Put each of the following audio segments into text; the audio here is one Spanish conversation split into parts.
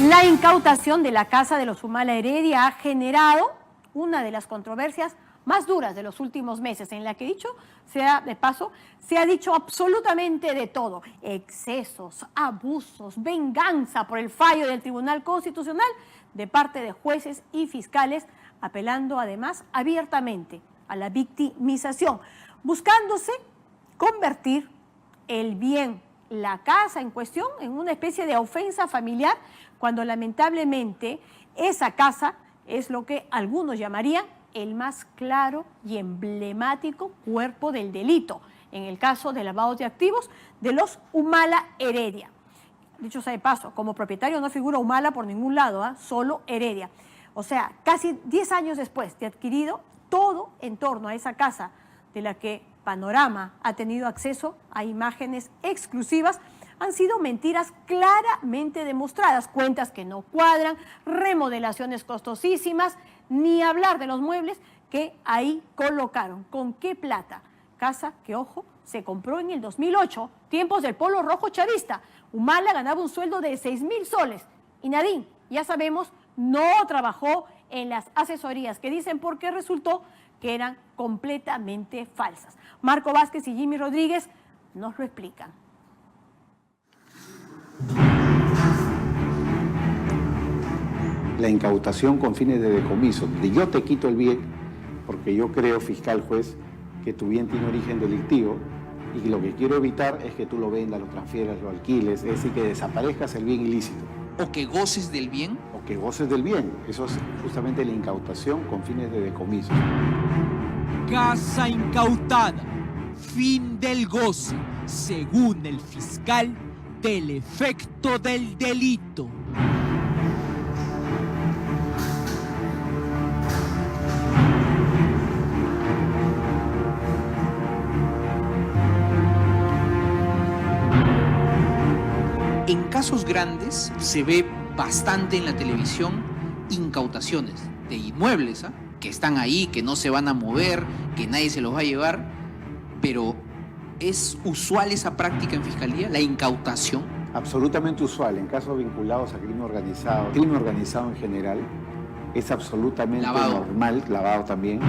La incautación de la casa de los Humala Heredia ha generado una de las controversias más duras de los últimos meses, en la que, dicho sea de paso, se ha dicho absolutamente de todo: excesos, abusos, venganza por el fallo del Tribunal Constitucional de parte de jueces y fiscales, apelando además abiertamente a la victimización, buscándose convertir el bien, la casa en cuestión, en una especie de ofensa familiar, cuando lamentablemente esa casa es lo que algunos llamarían el más claro y emblemático cuerpo del delito, en el caso de lavado de activos de los Humala Heredia. Dicho sea de paso, como propietario no figura Humala por ningún lado, solo Heredia. O sea, casi 10 años después de adquirido, todo en torno a esa casa, de la que Panorama ha tenido acceso a imágenes exclusivas, han sido mentiras claramente demostradas: cuentas que no cuadran, remodelaciones costosísimas, ni hablar de los muebles que ahí colocaron. ¿Con qué plata? Casa que, ojo, se compró en el 2008, tiempos del polo rojo chavista. Humala ganaba un sueldo de 6.000 soles y Nadine, ya sabemos, no trabajó en las asesorías que dicen, porque resultó que eran completamente falsas. Marco Vázquez y Jimmy Rodríguez nos lo explican. La incautación con fines de decomiso, de yo te quito el bien, porque yo creo, fiscal, juez, que tu bien tiene origen delictivo y que lo que quiero evitar es que tú lo vendas, lo transfieras, lo alquiles, es decir, que desaparezcas el bien ilícito. ¿O que goces del bien? O que goces del bien. Eso es justamente la incautación con fines de decomiso. Casa incautada, fin del goce, según el fiscal, del efecto del delito. En casos grandes se ve bastante en la televisión incautaciones de inmuebles, que están ahí, que no se van a mover, que nadie se los va a llevar, pero ¿es usual esa práctica en fiscalía, la incautación? Absolutamente usual, en casos vinculados a crimen organizado en general, es absolutamente normal, lavado también.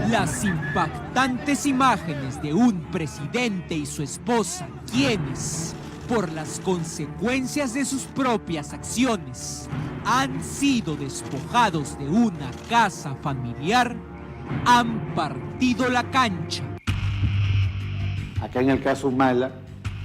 Las impactantes imágenes de un presidente y su esposa, quienes, por las consecuencias de sus propias acciones, han sido despojados de una casa familiar, han partido la cancha. Acá en el caso Humala,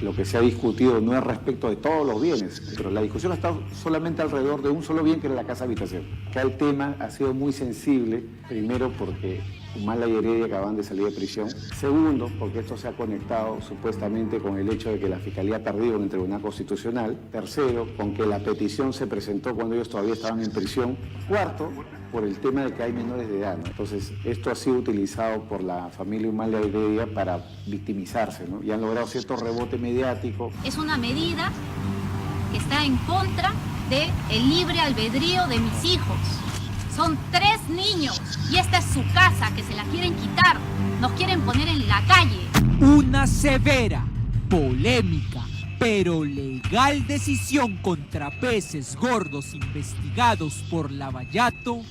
lo que se ha discutido no es respecto de todos los bienes, pero la discusión ha estado solamente alrededor de un solo bien, que era la casa habitación. Acá el tema ha sido muy sensible, primero porque Humala y Heredia acaban de salir de prisión. Segundo, porque esto se ha conectado supuestamente con el hecho de que la Fiscalía ha perdido en el Tribunal Constitucional. Tercero, con que la petición se presentó cuando ellos todavía estaban en prisión. Cuarto, por el tema de que hay menores de edad, ¿no? Entonces, esto ha sido utilizado por la familia Humala y Heredia para victimizarse, ¿no? Y han logrado cierto rebote mediático. Es una medida que está en contra del libre albedrío de mis hijos. Son 3 niños y esta es su casa, que se la quieren quitar, nos quieren poner en la calle. Una severa, polémica, pero legal decisión contra peces gordos investigados por Lavallato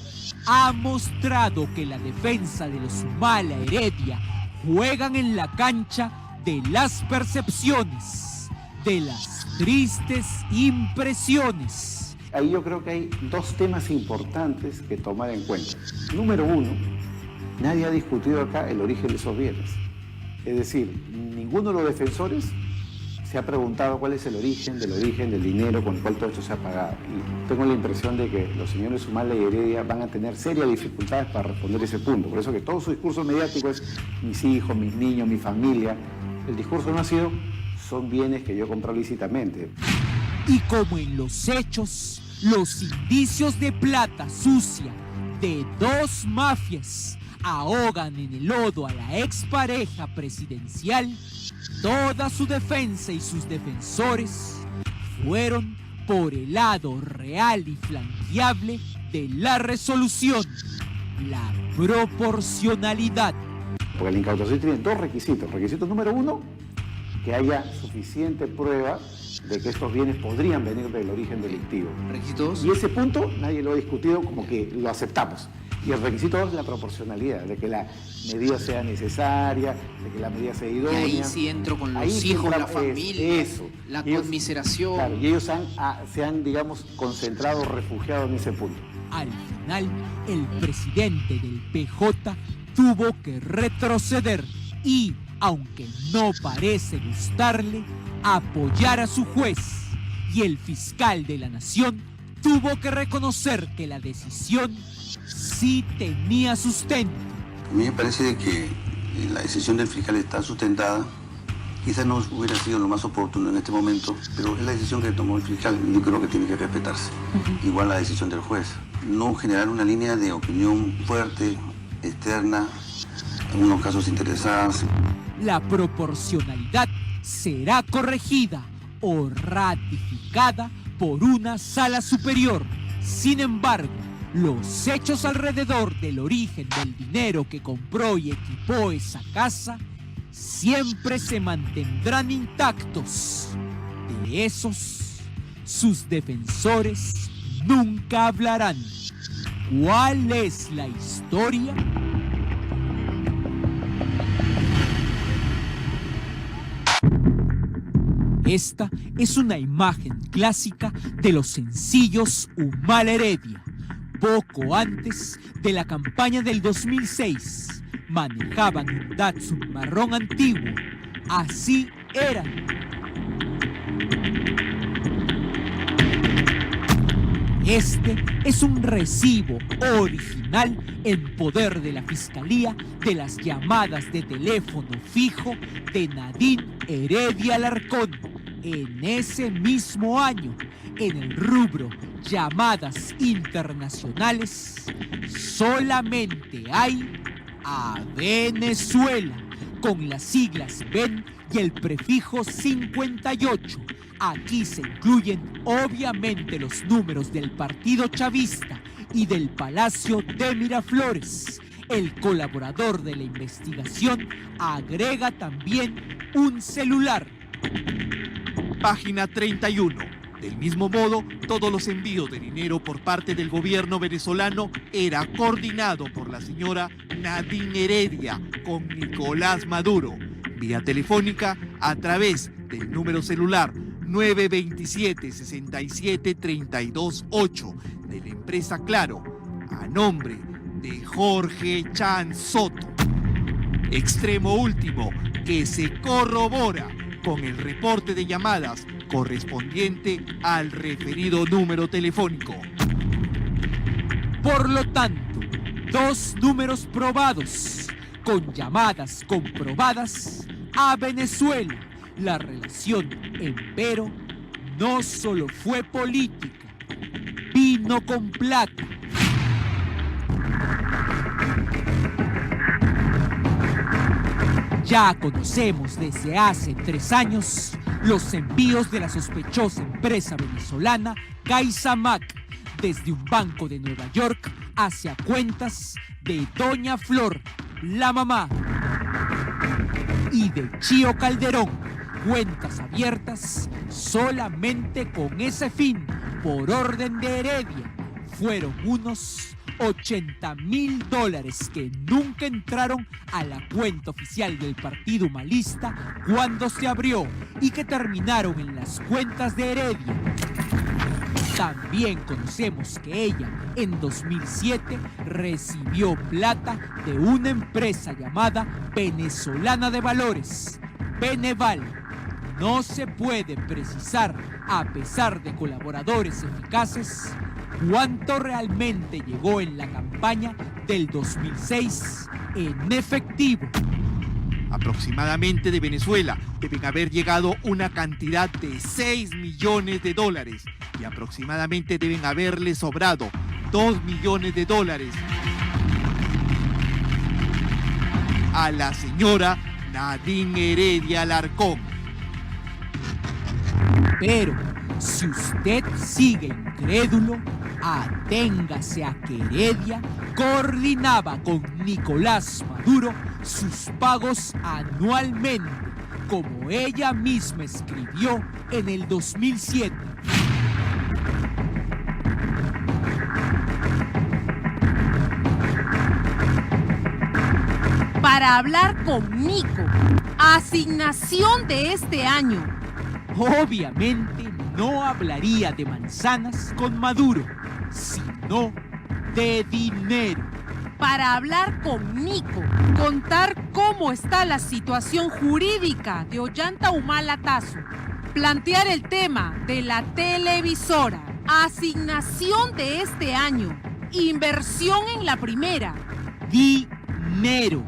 ha mostrado que la defensa de los Humala Heredia juegan en la cancha de las percepciones, de las tristes impresiones. Ahí yo creo que hay 2 temas importantes que tomar en cuenta. Número 1, nadie ha discutido acá el origen de esos bienes. Es decir, ninguno de los defensores se ha preguntado cuál es el origen del dinero con el cual todo esto se ha pagado. Y tengo la impresión de que los señores Humala y Heredia van a tener serias dificultades para responder ese punto. Por eso que todo su discurso mediático es mis hijos, mis niños, mi familia. El discurso no ha sido son bienes que yo compré lícitamente. Y como en los hechos, los indicios de plata sucia de 2 mafias ahogan en el lodo a la expareja presidencial, toda su defensa y sus defensores fueron por el lado real y flanqueable de la resolución, la proporcionalidad. Porque la incautación tiene 2 requisitos. Requisito número 1, que haya suficiente prueba de que estos bienes podrían venir del origen delictivo. Requisito 2. Y ese punto nadie lo ha discutido, como que lo aceptamos. Y el requisito 2 es la proporcionalidad, de que la medida sea necesaria, de que la medida sea Y idónea. ahí sí entro con los Ahí sí hijos, la entramos, familia, eso. la Y ellos- conmiseración. Claro, y ellos se han, digamos, concentrado, refugiado en ese punto. Al final, el presidente del PJ tuvo que retroceder y, aunque no parece gustarle, apoyar a su juez. Y el fiscal de la nación tuvo que reconocer que la decisión sí tenía sustento. A mí me parece de que la decisión del fiscal está sustentada. Quizás no hubiera sido lo más oportuno en este momento, pero es la decisión que tomó el fiscal y yo creo que tiene que respetarse. Igual la decisión del juez. No generar una línea de opinión fuerte, externa, en algunos casos interesadas. La proporcionalidad será corregida o ratificada por una sala superior. Sin embargo, los hechos alrededor del origen del dinero que compró y equipó esa casa siempre se mantendrán intactos. De esos, sus defensores nunca hablarán. ¿Cuál es la historia? Esta es una imagen clásica de los sencillos Humala Heredia. Poco antes de la campaña del 2006, manejaban un Datsun marrón antiguo. Así eran. Este es un recibo original en poder de la Fiscalía de las llamadas de teléfono fijo de Nadine Heredia Alarcón. En ese mismo año, en el rubro llamadas internacionales, solamente hay a Venezuela, con las siglas VEN y el prefijo 58. Aquí se incluyen obviamente los números del Partido Chavista y del Palacio de Miraflores. El colaborador de la investigación agrega también un celular. Página 31. Del mismo modo, todos los envíos de dinero por parte del gobierno venezolano era coordinado por la señora Nadine Heredia con Nicolás Maduro, vía telefónica a través del número celular 927-67-328 de la empresa Claro, a nombre de Jorge Chan Soto. Extremo último, que se corrobora con el reporte de llamadas correspondiente al referido número telefónico. Por lo tanto, dos números probados, con llamadas comprobadas a Venezuela. La relación, empero, no solo fue política, vino con plata. Ya conocemos desde hace 3 años los envíos de la sospechosa empresa venezolana CaixaMac desde un banco de Nueva York hacia cuentas de Doña Flor, la mamá, y de Chío Calderón, cuentas abiertas solamente con ese fin, por orden de Heredia. Fueron unos $80,000 que nunca entraron a la cuenta oficial del Partido Humanista cuando se abrió y que terminaron en las cuentas de Heredia. También conocemos que ella en 2007 recibió plata de una empresa llamada Venezolana de Valores, Beneval. No se puede precisar, a pesar de colaboradores eficaces, cuánto realmente llegó en la campaña del 2006 en efectivo. Aproximadamente de Venezuela deben haber llegado una cantidad de $6 millones y aproximadamente deben haberle sobrado $2 millones a la señora Nadine Heredia Alarcón. Pero si usted sigue incrédulo, aténgase a que Heredia coordinaba con Nicolás Maduro sus pagos anualmente como ella misma escribió en el 2007. Para hablar con Mico, asignación de este año. Obviamente no hablaría de manzanas con Maduro, sino de dinero. Para hablar con Mico, contar cómo está la situación jurídica de Ollanta Humala Tazo, plantear el tema de la televisora, asignación de este año, inversión en la primera. Dinero.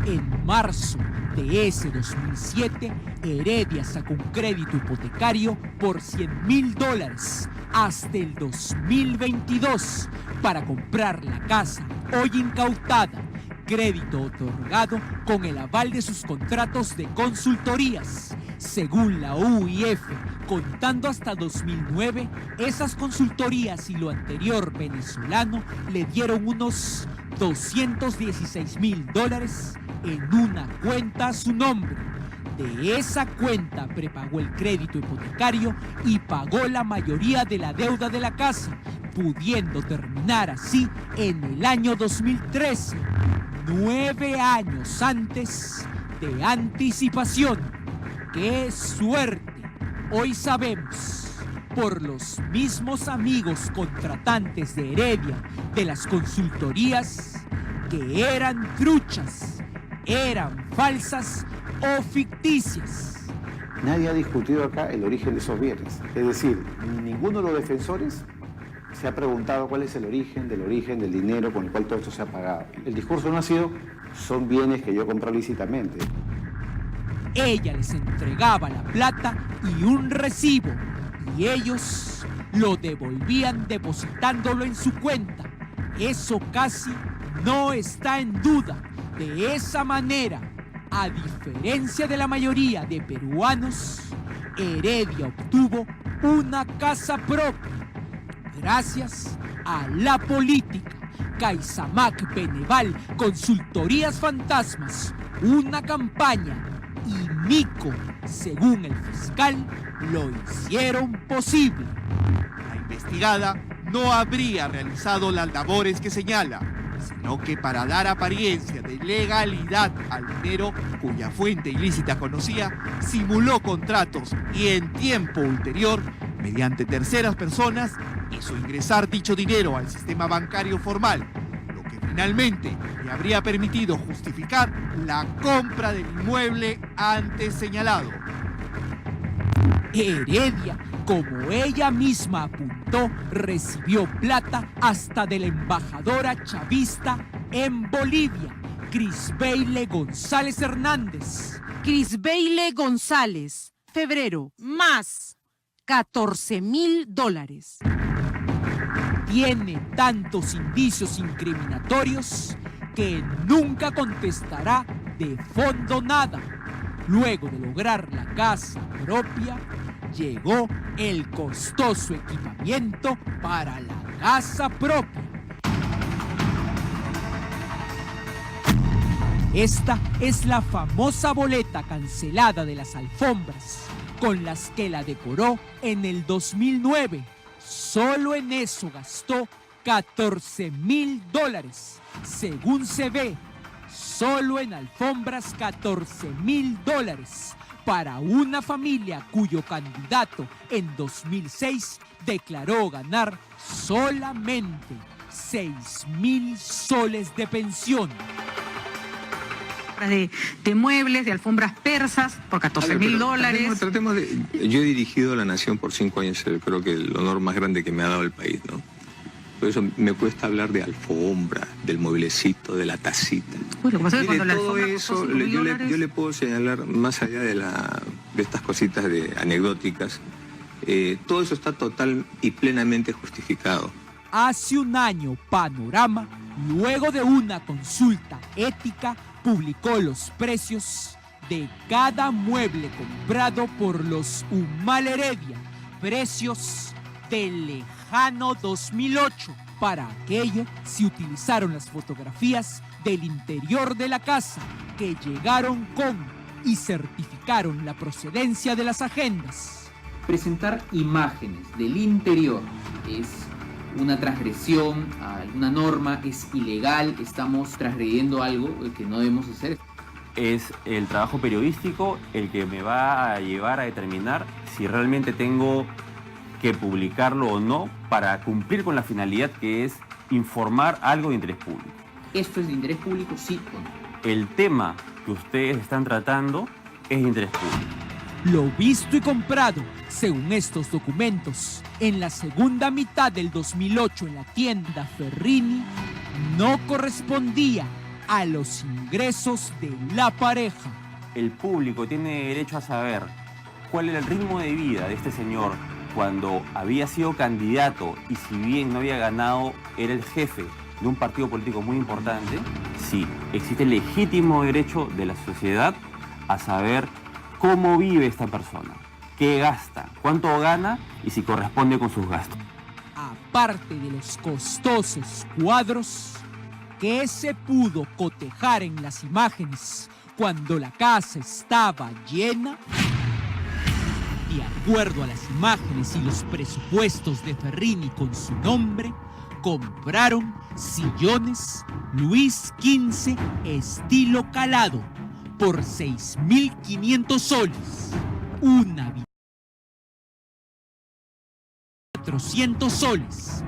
En marzo de ese 2007, Heredia sacó un crédito hipotecario por $100,000 hasta el 2022 para comprar la casa hoy incautada, crédito otorgado con el aval de sus contratos de consultorías. Según la UIF, contando hasta 2009, esas consultorías y lo anterior venezolano le dieron unos $216,000 en una cuenta a su nombre. De esa cuenta prepagó el crédito hipotecario y pagó la mayoría de la deuda de la casa, pudiendo terminar así en el año 2013, 9 años antes de anticipación. ¡Qué suerte! Hoy sabemos, por los mismos amigos contratantes de Heredia de las consultorías, que eran truchas, eran falsas o ficticias. Nadie ha discutido acá el origen de esos bienes. Es decir, ninguno de los defensores se ha preguntado cuál es el origen del dinero con el cual todo esto se ha pagado. El discurso no ha sido, son bienes que yo compré lícitamente. Ella les entregaba la plata y un recibo, y ellos lo devolvían depositándolo en su cuenta. Eso casi no está en duda. De esa manera, a diferencia de la mayoría de peruanos, Heredia obtuvo una casa propia gracias a la política. Caizamac, Beneval, consultorías fantasmas, una campaña y Mico, según el fiscal, lo hicieron posible. La investigada no habría realizado las labores que señala, sino que para dar apariencia de legalidad al dinero cuya fuente ilícita conocía, simuló contratos y en tiempo ulterior, mediante terceras personas, hizo ingresar dicho dinero al sistema bancario formal, lo que finalmente le habría permitido justificar la compra del inmueble antes señalado. Heredia, como ella misma apuntó, recibió plata hasta de la embajadora chavista en Bolivia, Crisbeile González Hernández. Crisbeile González, febrero, más $14,000. Tiene tantos indicios incriminatorios que nunca contestará de fondo nada. Luego de lograr la casa propia, llegó el costoso equipamiento para la casa propia. Esta es la famosa boleta cancelada de las alfombras, con las que la decoró en el 2009. Solo en eso gastó $14,000. Según se ve, solo en alfombras $14,000 para una familia cuyo candidato en 2006 declaró ganar solamente 6,000 soles de pensión. De muebles, de alfombras persas por $14,000. Tratemos de... Yo he dirigido a la Nación por 5 años, creo que el honor más grande que me ha dado el país, ¿no? Por eso me cuesta hablar de alfombra, del mueblecito, de la tacita. Bueno, ¿cómo sabes cuando la todo alfombra eso, costó $5,000? yo le puedo señalar, más allá de estas cositas anecdóticas, todo eso está total y plenamente justificado. Hace un año, Panorama, luego de una consulta ética, publicó los precios de cada mueble comprado por los Humala Heredia, precios del lejano 2008. Para aquello se utilizaron las fotografías del interior de la casa, que llegaron con y certificaron la procedencia de las agendas. Presentar imágenes del interior es una transgresión a alguna norma, es ilegal, estamos transgrediendo algo que no debemos hacer. Es el trabajo periodístico el que me va a llevar a determinar si realmente tengo que publicarlo o no para cumplir con la finalidad que es informar algo de interés público. ¿Esto es de interés público, sí o no? El tema que ustedes están tratando es de interés público. Lo visto y comprado, según estos documentos, en la segunda mitad del 2008 en la tienda Ferrini, no correspondía a los ingresos de la pareja. El público tiene derecho a saber cuál era el ritmo de vida de este señor cuando había sido candidato y si bien no había ganado, era el jefe de un partido político muy importante. Sí, existe el legítimo derecho de la sociedad a saber cómo vive esta persona, qué gasta, cuánto gana y si corresponde con sus gastos. Aparte de los costosos cuadros que se pudo cotejar en las imágenes cuando la casa estaba llena, de acuerdo a las imágenes y los presupuestos de Ferrini con su nombre, compraron sillones Luis XV estilo calado por 6.500 soles, una 400 soles.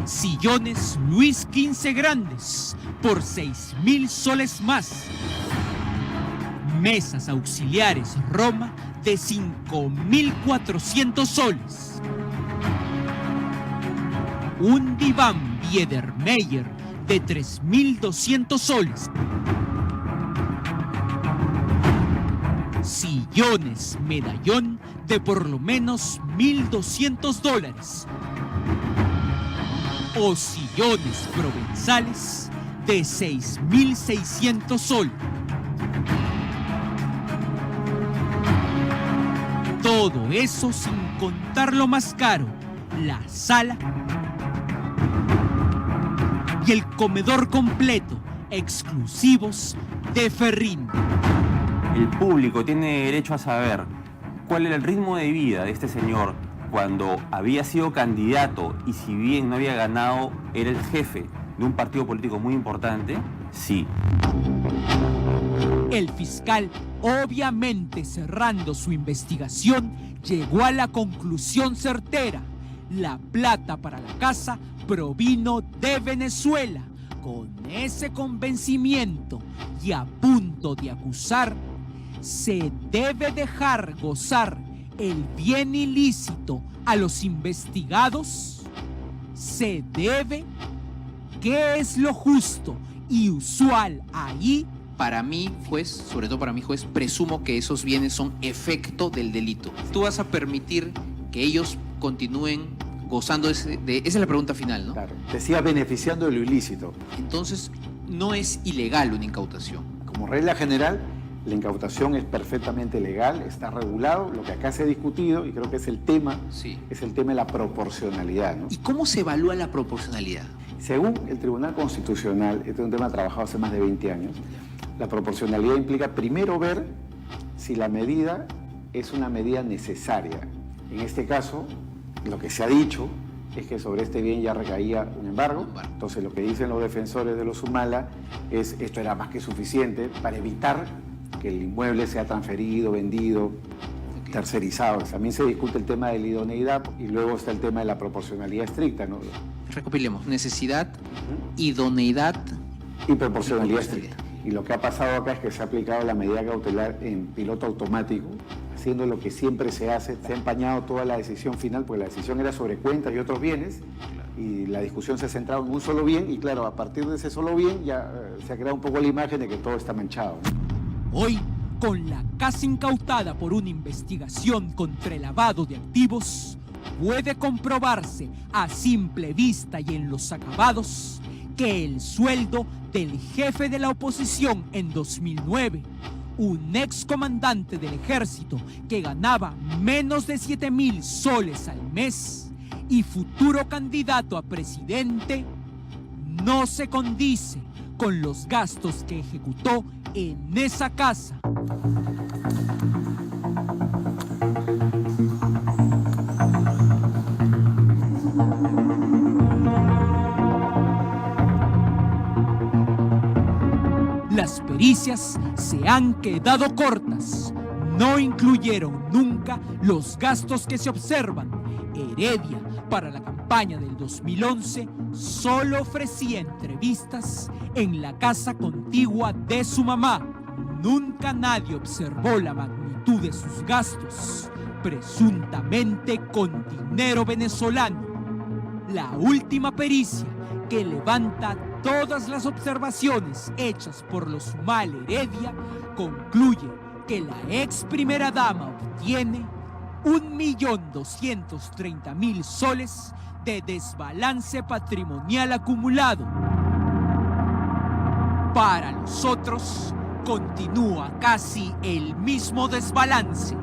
Sillones Luis XV grandes por 6.000 soles más. Mesas auxiliares Roma de 5.400 soles. Un diván Biedermeier de 3.200 soles. Sillones Medallón de por lo menos $1.200. O sillones provenzales de 6.600 soles. Todo eso sin contar lo más caro, la sala y el comedor completo, exclusivos de Ferrini. El público tiene derecho a saber cuál era el ritmo de vida de este señor cuando había sido candidato y si bien no había ganado, era el jefe de un partido político muy importante. Sí. El fiscal, obviamente cerrando su investigación, llegó a la conclusión certera. La plata para la casa provino de Venezuela. Con ese convencimiento y a punto de acusar, se debe dejar gozar el bien ilícito a los investigados. Se debe. ¿Qué es lo justo y usual ahí? Para mí, juez, sobre todo para mi juez, presumo que esos bienes son efecto del delito. ¿Tú vas a permitir que ellos continúen gozando esa es la pregunta final, ¿no? Claro, te sigas beneficiando de lo ilícito. Entonces, no es ilegal una incautación. Como regla general, la incautación es perfectamente legal, está regulado. Lo que acá se ha discutido, y creo que es el tema, es el tema de la proporcionalidad, ¿no? ¿Y cómo se evalúa la proporcionalidad? Según el Tribunal Constitucional, este es un tema trabajado hace más de 20 años, la proporcionalidad implica primero ver si la medida es una medida necesaria. En este caso, lo que se ha dicho es que sobre este bien ya recaía un embargo. Entonces lo que dicen los defensores de los Humala es esto era más que suficiente para evitar que el inmueble sea transferido, vendido, tercerizado. También se discute el tema de la idoneidad y luego está el tema de la proporcionalidad estricta, ¿no? Recopilemos, necesidad, idoneidad y proporcionalidad estricta. Y lo que ha pasado acá es que se ha aplicado la medida cautelar en piloto automático, haciendo lo que siempre se hace. Se ha empañado toda la decisión final, porque la decisión era sobre cuentas y otros bienes, y la discusión se ha centrado en un solo bien, y claro, a partir de ese solo bien ya se ha creado un poco la imagen de que todo está manchado, ¿no? Hoy, con la casa incautada por una investigación contra el lavado de activos, puede comprobarse a simple vista y en los acabados que el sueldo del jefe de la oposición en 2009, un excomandante del ejército que ganaba menos de 7.000 soles al mes y futuro candidato a presidente, no se condice con los gastos que ejecutó en esa casa. Las pericias se han quedado cortas. No incluyeron nunca los gastos que se observan. Heredia, para la campaña del 2011, solo ofrecía entrevistas en la casa contigua de su mamá. Nunca nadie observó la magnitud de sus gastos, presuntamente con dinero venezolano. La última pericia, que levanta todas las observaciones hechas por los Humala Heredia, concluye que la ex primera dama obtiene 1.230.000 soles de desbalance patrimonial acumulado. Para los otros, continúa casi el mismo desbalance.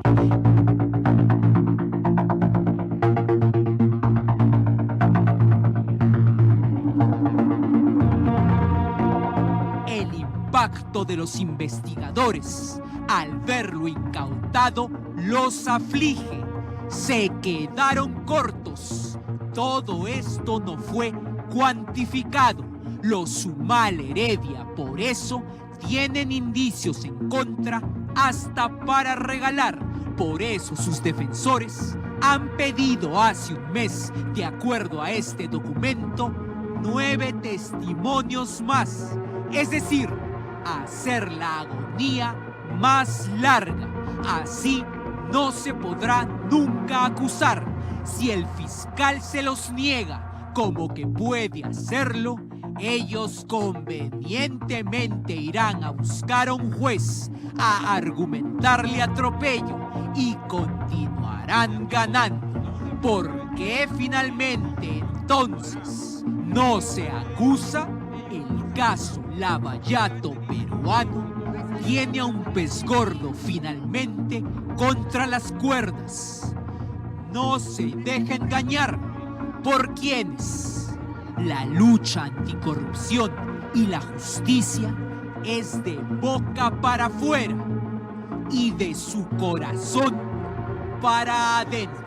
El impacto de los investigadores al verlo incautado los aflige. Se quedaron cortos. Todo esto no fue cuantificado. Los Humala Heredia, por eso, tienen indicios en contra hasta para regalar. Por eso sus defensores han pedido hace un mes, de acuerdo a este documento, 9 testimonios más. Es decir, hacer la agonía más larga. Así no se podrá nunca acusar. Si el fiscal se los niega como que puede hacerlo, ellos convenientemente irán a buscar a un juez a argumentarle atropello y continuarán ganando. ¿Por qué finalmente entonces no se acusa? El caso Lavallato peruano tiene a un pez gordo finalmente contra las cuerdas. No se deje engañar. ¿Por quiénes? La lucha anticorrupción y la justicia es de boca para afuera y de su corazón para adentro.